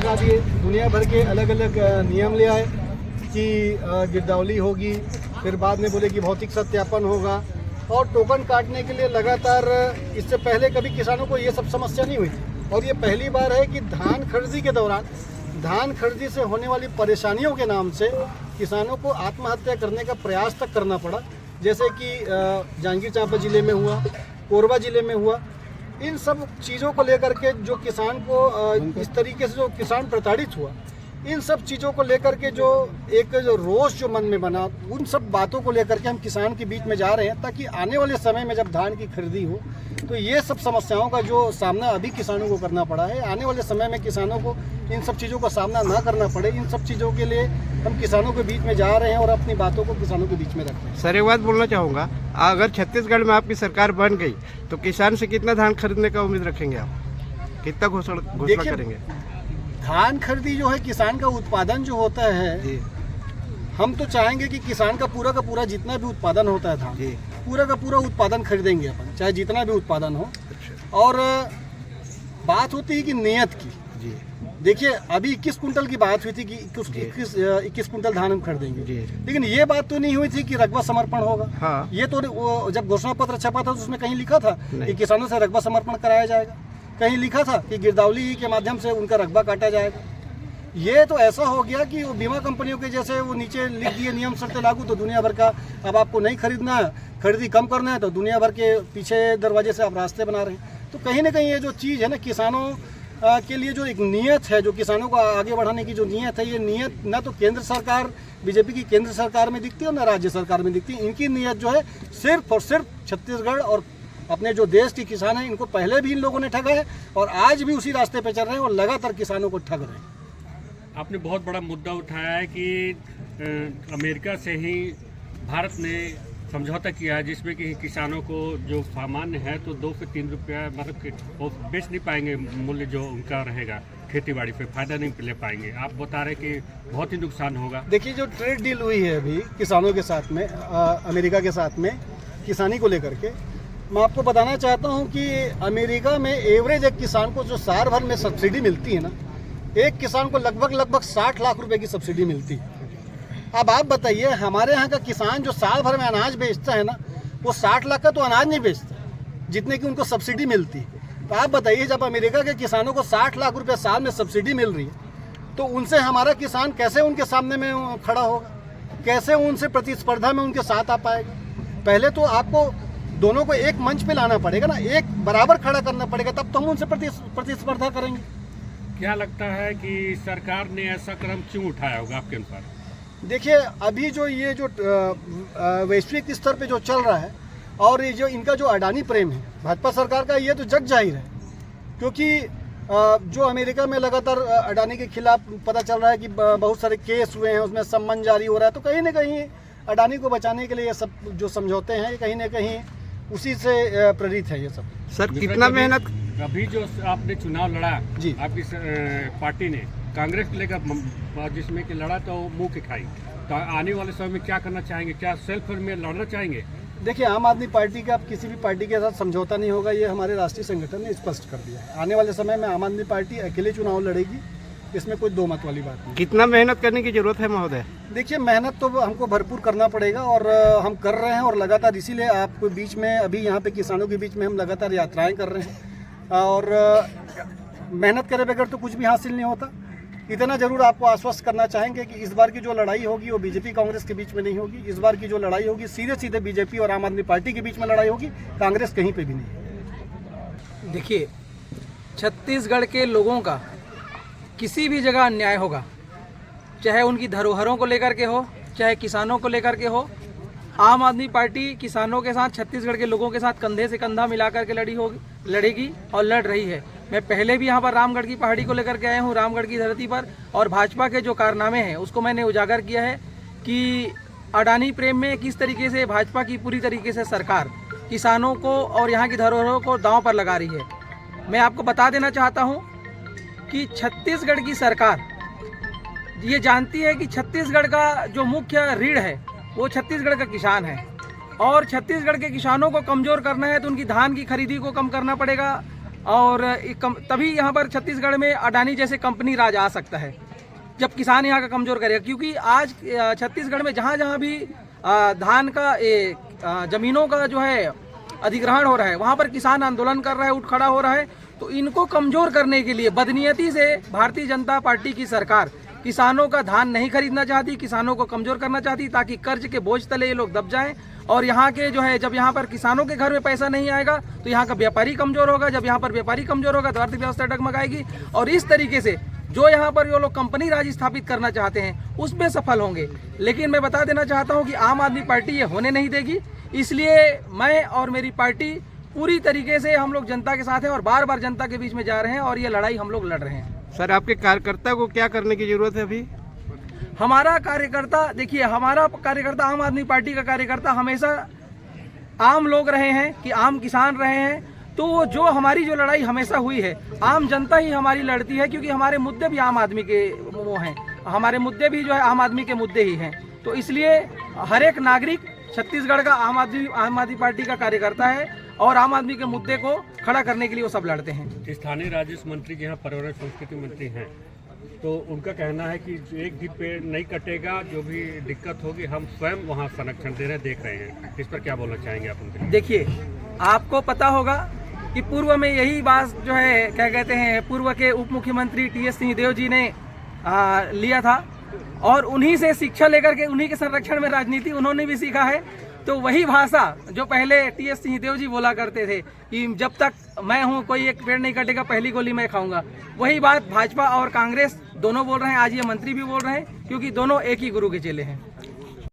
बना दिए, दुनिया भर के अलग अलग नियम ले आए कि गिरदावरी होगी, फिर बाद में बोले कि भौतिक सत्यापन होगा और टोकन काटने के लिए लगातार। इससे पहले कभी किसानों को ये सब समस्या नहीं हुई थी और ये पहली बार है कि धान खरीदी के दौरान धान खरीदी से होने वाली परेशानियों के नाम से किसानों को आत्महत्या करने का प्रयास तक करना पड़ा। जैसे कि जांजगीर चांपा जिले में हुआ, कोरबा जिले में हुआ। इन सब चीज़ों को लेकर के जो किसान को इस तरीके से जो किसान प्रताड़ित हुआ, इन सब चीज़ों को लेकर के जो एक जो रोष जो मन में बना, उन सब बातों को लेकर के हम किसान के बीच में जा रहे हैं ताकि आने वाले समय में जब धान की खरीदी हो तो ये सब समस्याओं का जो सामना अभी किसानों को करना पड़ा है, आने वाले समय में किसानों को इन सब चीज़ों का सामना ना करना पड़े। इन सब चीज़ों के लिए हम किसानों के बीच में जा रहे हैं और अपनी बातों को किसानों के बीच में रख रहे हैं। सर एक बात बोलना चाहूँगा, अगर छत्तीसगढ़ में आपकी सरकार बन गई तो किसान से कितना धान खरीदने का उम्मीद रखेंगे आप? कितना घोषणा करेंगे? धान खरीदी जो है, किसान का उत्पादन जो होता है जी, हम तो चाहेंगे कि किसान का पूरा जितना भी उत्पादन होता है धान, पूरा का पूरा उत्पादन खरीदेंगे अपन, चाहे जितना भी उत्पादन हो। और बात होती है कि नियत की जी। देखिए अभी 21 कुंटल की बात हुई थी कि 21 कुंटल धान हम खरीदेंगे, लेकिन ये बात तो नहीं हुई थी कि रकबा समर्पण होगा। हाँ। ये तो वो जब घोषणा पत्र छपा था तो उसमें कहीं लिखा था कि किसानों से रकबा समर्पण कराया जाएगा, कहीं लिखा था कि गिरदावरी के माध्यम से उनका रकबा काटा जाएगा। ये तो ऐसा हो गया कि वो बीमा कंपनियों के जैसे वो नीचे लिख दिए नियम शर्तें लागू, तो दुनिया भर का अब आपको नहीं खरीदना है, खरीदी कम करना है तो दुनिया भर के पीछे दरवाजे से आप रास्ते बना रहे हैं। तो कहीं ना कहीं ये जो चीज़ है ना, किसानों के लिए जो एक नीयत है, जो किसानों को आगे बढ़ाने की जो नीयत है, ये नीयत ना तो केंद्र सरकार बीजेपी की केंद्र सरकार में दिखती है और ना राज्य सरकार में दिखती है। इनकी नीयत जो है सिर्फ और सिर्फ छत्तीसगढ़ और अपने जो देश के किसान हैं, इनको पहले भी इन लोगों ने ठगा है और आज भी उसी रास्ते पे चल रहे हैं और लगातार किसानों को ठग रहे हैं। आपने बहुत बड़ा मुद्दा उठाया है कि अमेरिका से ही भारत ने समझौता किया है जिसमें कि किसानों को जो सामान्य है तो 2 से 3 रुपया मतलब कि वो बेच नहीं पाएंगे, मूल्य जो उनका रहेगा खेती बाड़ी पे फ़ायदा नहीं ले पाएंगे। आप बता रहे कि बहुत ही नुकसान होगा। देखिए जो ट्रेड डील हुई है अभी किसानों के साथ में, अमेरिका के साथ में किसानी को लेकर के, मैं आपको बताना चाहता हूं कि अमेरिका में एवरेज एक किसान को जो साल भर में सब्सिडी मिलती है ना, एक किसान को लगभग 60 लाख रुपए की सब्सिडी मिलती है। अब आप बताइए हमारे यहाँ का किसान जो साल भर में अनाज बेचता है ना, वो 60 लाख का तो अनाज नहीं बेचता जितने की उनको सब्सिडी मिलती है। तो आप बताइए जब अमेरिका के किसानों को 60 लाख रुपए साल में सब्सिडी मिल रही है तो उनसे हमारा किसान कैसे उनके सामने में खड़ा होगा, कैसे उनसे प्रतिस्पर्धा में उनके साथ आ पाएगा? पहले तो आपको दोनों को एक मंच पे लाना पड़ेगा ना, एक बराबर खड़ा करना पड़ेगा, तब तो हम उनसे प्रतिस्पर्धा करेंगे। क्या लगता है कि सरकार ने ऐसा कदम क्यों उठाया होगा आपके अनुसार? देखिए अभी जो ये जो वैश्विक स्तर पे जो चल रहा है और ये जो इनका जो अडानी प्रेम है भाजपा सरकार का, ये तो जग जाहिर है। क्योंकि जो अमेरिका में लगातार अडानी के खिलाफ पता चल रहा है कि बहुत सारे केस हुए हैं, उसमें सम्मन जारी हो रहा है, तो कहीं ना कहीं अडानी को बचाने के लिए ये सब जो समझौते हैं कहीं ना कहीं उसी से प्रेरित है ये सब। सर कितना मेहनत अभी जो आपने चुनाव लड़ा जी, आपकी पार्टी ने कांग्रेस को लेकर जिसमें कि लड़ा तो मुंह की खाई, तो आने वाले समय में क्या करना चाहेंगे? क्या सेल्फ में लड़ना चाहेंगे? देखिए आम आदमी पार्टी का अब किसी भी पार्टी के साथ समझौता नहीं होगा, ये हमारे राष्ट्रीय संगठन ने स्पष्ट कर दिया है। आने वाले समय में आम आदमी पार्टी अकेले चुनाव लड़ेगी, इसमें कोई दो मत वाली बात नहीं। कितना मेहनत करने की जरूरत है महोदय? देखिए मेहनत तो हमको भरपूर करना पड़ेगा और हम कर रहे हैं और लगातार, इसीलिए आपको बीच में अभी यहाँ पे किसानों के बीच में हम लगातार यात्राएं कर रहे हैं और मेहनत करे बगैर तो कुछ भी हासिल नहीं होता। इतना जरूर आपको आश्वस्त करना चाहेंगे कि इस बार की जो लड़ाई होगी वो बीजेपी कांग्रेस के बीच में नहीं होगी। इस बार की जो लड़ाई होगी सीधे बीजेपी और आम आदमी पार्टी के बीच में लड़ाई होगी, कांग्रेस कहीं पे भी नहीं। देखिए छत्तीसगढ़ के लोगों का किसी भी जगह अन्याय होगा, चाहे उनकी धरोहरों को लेकर के हो, चाहे किसानों को लेकर के हो, आम आदमी पार्टी किसानों के साथ, छत्तीसगढ़ के लोगों के साथ कंधे से कंधा मिलाकर के लड़ेगी और लड़ रही है। मैं पहले भी यहाँ पर रामगढ़ की पहाड़ी को लेकर के आया हूँ, रामगढ़ की धरती पर, और भाजपा के जो कारनामे हैं उसको मैंने उजागर किया है कि अडानी प्रेम में किस तरीके से भाजपा की पूरी तरीके से सरकार किसानों को और यहाँ की धरोहरों को दांव पर लगा रही है। मैं आपको बता देना चाहता हूँ कि छत्तीसगढ़ की सरकार ये जानती है कि छत्तीसगढ़ का जो मुख्य रीढ़ है वो छत्तीसगढ़ का किसान है, और छत्तीसगढ़ के किसानों को कमज़ोर करना है तो उनकी धान की खरीदी को कम करना पड़ेगा, और तभी यहाँ पर छत्तीसगढ़ में अडानी जैसे कंपनी राज आ सकता है, जब किसान यहाँ का कमज़ोर करेगा। क्योंकि आज छत्तीसगढ़ में जहाँ जहाँ भी धान का ज़मीनों का जो है अधिग्रहण हो रहा है, वहाँ पर किसान आंदोलन कर रहा है, उठ खड़ा हो रहा है। तो इनको कमज़ोर करने के लिए बदनीयती से भारतीय जनता पार्टी की सरकार किसानों का धान नहीं खरीदना चाहती, किसानों को कमज़ोर करना चाहती, ताकि कर्ज के बोझ तले ये लोग दब जाएं। और यहाँ के जो है, जब यहाँ पर किसानों के घर में पैसा नहीं आएगा तो यहाँ का व्यापारी कमज़ोर होगा, जब यहाँ पर व्यापारी कमज़ोर होगा तो आर्थिक व्यवस्था डगमगाएगी। और इस तरीके से जो यहाँ पर जो लोग कंपनी राज स्थापित करना चाहते हैं उसमें सफल होंगे। लेकिन मैं बता देना चाहता हूँ कि आम आदमी पार्टी ये होने नहीं देगी। इसलिए मैं और मेरी पार्टी पूरी तरीके से हम लोग जनता के साथ हैं और बार बार जनता के बीच में जा रहे हैं और ये लड़ाई हम लोग लड़ रहे हैं। सर, आपके कार्यकर्ता को क्या करने की जरूरत है अभी? हमारा कार्यकर्ता, देखिए, हमारा कार्यकर्ता, आम आदमी पार्टी का कार्यकर्ता हमेशा आम लोग रहे हैं, कि आम किसान रहे हैं। तो जो हमारी जो लड़ाई हमेशा हुई है, आम जनता ही हमारी लड़ती है, क्योंकि हमारे मुद्दे भी आम आदमी के वो हैं, हमारे मुद्दे भी जो है आम आदमी के मुद्दे ही हैं। तो इसलिए हर एक नागरिक छत्तीसगढ़ का आम आदमी पार्टी का कार्यकर्ता है और आम आदमी के मुद्दे को खड़ा करने के लिए वो सब लड़ते हैं। स्थानीय राजस्व मंत्री जी यहाँ पर्यावरण संस्कृति मंत्री हैं, तो उनका कहना है कि एक भी पेड़ नहीं कटेगा, जो भी दिक्कत होगी हम स्वयं वहाँ संरक्षण दे रहे हैं, देख रहे हैं। इस पर क्या बोलना चाहेंगे आप उनके लिए? देखिए, आपको पता होगा कि पूर्व में यही बात जो है, क्या कहते हैं, पूर्व के उप मुख्यमंत्री टी.एस. सिंहदेव जी ने लिया था और उन्हीं से शिक्षा लेकर के उन्हीं के संरक्षण में राजनीति उन्होंने भी सीखा है। तो वही भाषा जो पहले टी.एस. सिंहदेव जी बोला करते थे कि जब तक मैं हूँ कोई एक पेड़ नहीं कटेगा, पहली गोली मैं खाऊंगा, वही बात भाजपा और कांग्रेस दोनों बोल रहे हैं। आज ये मंत्री भी बोल रहे हैं, क्योंकि दोनों एक ही गुरु के चेले हैं।